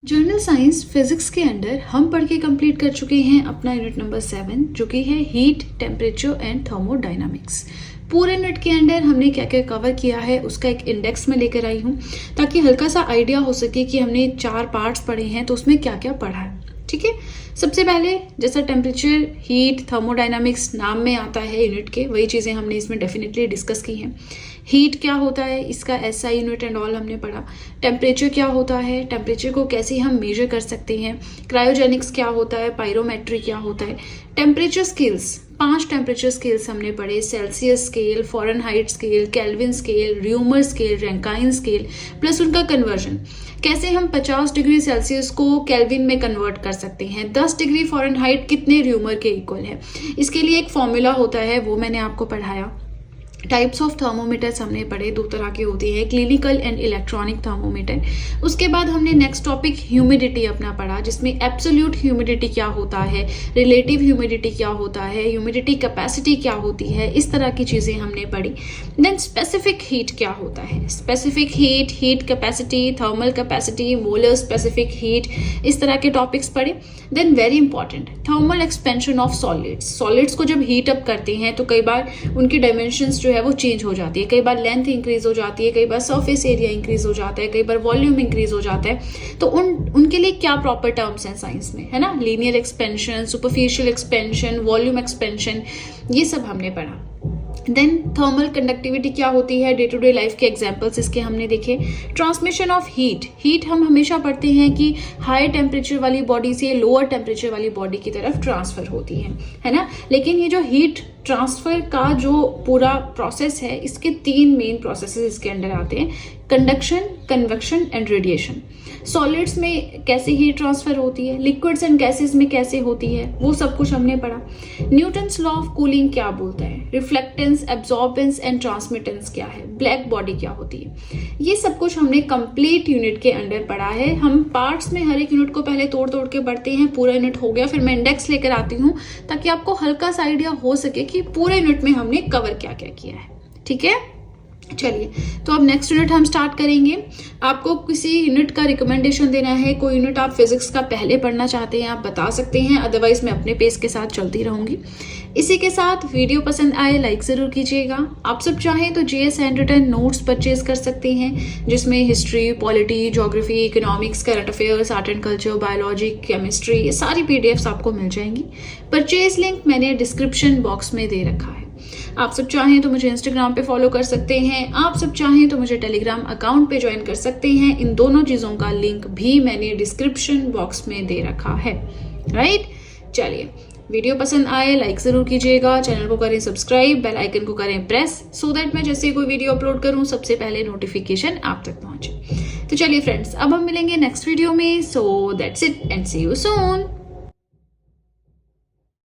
Journal science physics के under हम पढ़ के कंप्लीट कर चुके हैं अपना यूनिट नंबर 7 जो कि है हीट, टेम्परेचर एंड थर्मोडायनामिक्स। पूरे यूनिट के अंडर हमने क्या क्या कवर किया है उसका एक इंडेक्स में लेकर आई हूँ ताकि हल्का सा आइडिया हो सके कि हमने 4 पार्ट्स पढ़े हैं तो उसमें क्या क्या पढ़ा है। ठीक है, सबसे पहले जैसा टेम्परेचर, हीट, थर्मोडायनामिक्स नाम में आता है यूनिट के, वही चीज़ें हमने इसमें डेफिनेटली डिस्कस की हैं। हीट क्या होता है, इसका एसआई यूनिट एंड ऑल हमने पढ़ा। टेम्परेचर क्या होता है, टेम्परेचर को कैसे हम मेजर कर सकते हैं। क्रायोजेनिक्स क्या होता है, पायरोमेट्री क्या होता है। टेम्परेचर स्केल्स, 5 टेम्परेचर स्केल्स हमने पढ़े, Celsius scale, Fahrenheit scale, kelvin scale, rumour scale, Rankine scale, plus उनका कन्वर्जन, कैसे हम 50 डिग्री सेल्सियस को केल्विन में कन्वर्ट कर सकते हैं। 10 डिग्री फॉरेनहाइट कितने र्यूमर के इक्वल है, इसके लिए एक फॉर्मूला होता है, वो मैंने आपको पढ़ाया। टाइप्स ऑफ थर्मोमीटर्स हमने पढ़े, 2 तरह के होते हैं, क्लिनिकल एंड इलेक्ट्रॉनिक थर्मोमीटर। उसके बाद हमने नेक्स्ट टॉपिक ह्यूमिडिटी अपना पढ़ा, जिसमें एब्सोल्यूट ह्यूमिडिटी क्या होता है, रिलेटिव ह्यूमिडिटी क्या होता है, ह्यूमिडिटी कैपेसिटी क्या होती है, इस तरह की चीज़ें हमने पढ़ी। देन स्पेसिफिक हीट क्या होता है, specific heat, heat capacity, thermal capacity, molar specific heat, इस तरह के टॉपिक्स पढ़े। Then very important, thermal expansion of solids. Solids को जब हीट अप करते हैं तो कई बार उनकी डायमेंशंस है वो चेंज हो जाती है, कई बार लेंथ इंक्रीज हो जाती है, कई बार सरफेस एरिया इंक्रीज हो जाता है, कई बार वॉल्यूम इंक्रीज हो जाता है। तो उनके लिए क्या प्रॉपर टर्म्स हैं साइंस में, है ना, linear expansion, superficial expansion, volume expansion, ये सब हमने पढ़ा। देन थर्मल कंडक्टिविटी क्या होती है, डे टू डे लाइफ के एग्जांपल्स इसके हमने देखे। ट्रांसमिशन ऑफ हीट, हीट हम हमेशा पढ़ते हैं कि हाई टेम्परेचर वाली बॉडी से लोअर टेम्परेचर वाली बॉडी की तरफ ट्रांसफर होती है ना। लेकिन ये जो हीट ट्रांसफर का जो पूरा प्रोसेस है, इसके 3 मेन प्रोसेसेस इसके अंडर आते हैं, conduction, convection and radiation. Solids में कैसे हीट ट्रांसफर होती है, लिक्विड्स एंड गैसेस में कैसे होती है, वो सब कुछ हमने पढ़ा। न्यूटन्स लॉ ऑफ कूलिंग क्या बोलता है, रिफ्लेक्टेंस, एब्जॉर्बेंस एंड ट्रांसमिटेंस क्या है, ब्लैक बॉडी क्या होती है, ये सब कुछ हमने कंप्लीट यूनिट के अंडर पढ़ा है। हम पार्ट्स में हर एक यूनिट को पहले तोड़ तोड़ के पढ़ते हैं, पूरा यूनिट हो गया फिर मैं इंडेक्स लेकर आती हूँ ताकि आपको हल्का सा आइडिया हो सके कि पूरे यूनिट में हमने कवर क्या क्या किया है। ठीक है, चलिए तो अब नेक्स्ट यूनिट हम स्टार्ट करेंगे। आपको किसी यूनिट का रिकमेंडेशन देना है, कोई यूनिट आप फिजिक्स का पहले पढ़ना चाहते हैं आप बता सकते हैं, अदरवाइज मैं अपने पेस के साथ चलती रहूंगी। इसी के साथ वीडियो पसंद आए लाइक जरूर कीजिएगा। आप सब चाहें तो GS handwritten notes purchase कर सकते हैं, जिसमें history, polity, geography, economics, current affairs, art and culture, biology, chemistry, ये सारी पीडीएफ्स आपको मिल जाएंगी। परचेज लिंक मैंने डिस्क्रिप्शन बॉक्स में दे रखा है। आप सब चाहें तो मुझे इंस्टाग्राम पे फॉलो कर सकते हैं, आप सब चाहें तो मुझे टेलीग्राम अकाउंट पे ज्वाइन कर सकते हैं। इन दोनों चीज़ों का लिंक भी मैंने डिस्क्रिप्शन बॉक्स में दे रखा है। राइट, चलिए वीडियो पसंद आए लाइक ज़रूर कीजिएगा, चैनल को करें सब्सक्राइब, बेल आइकन को करें प्रेस, सो दैट मैं जैसे कोई वीडियो अपलोड करूं सबसे पहले नोटिफिकेशन आप तक पहुंचे। तो चलिए फ्रेंड्स, अब हम मिलेंगे नेक्स्ट वीडियो में। So that's it and see you soon.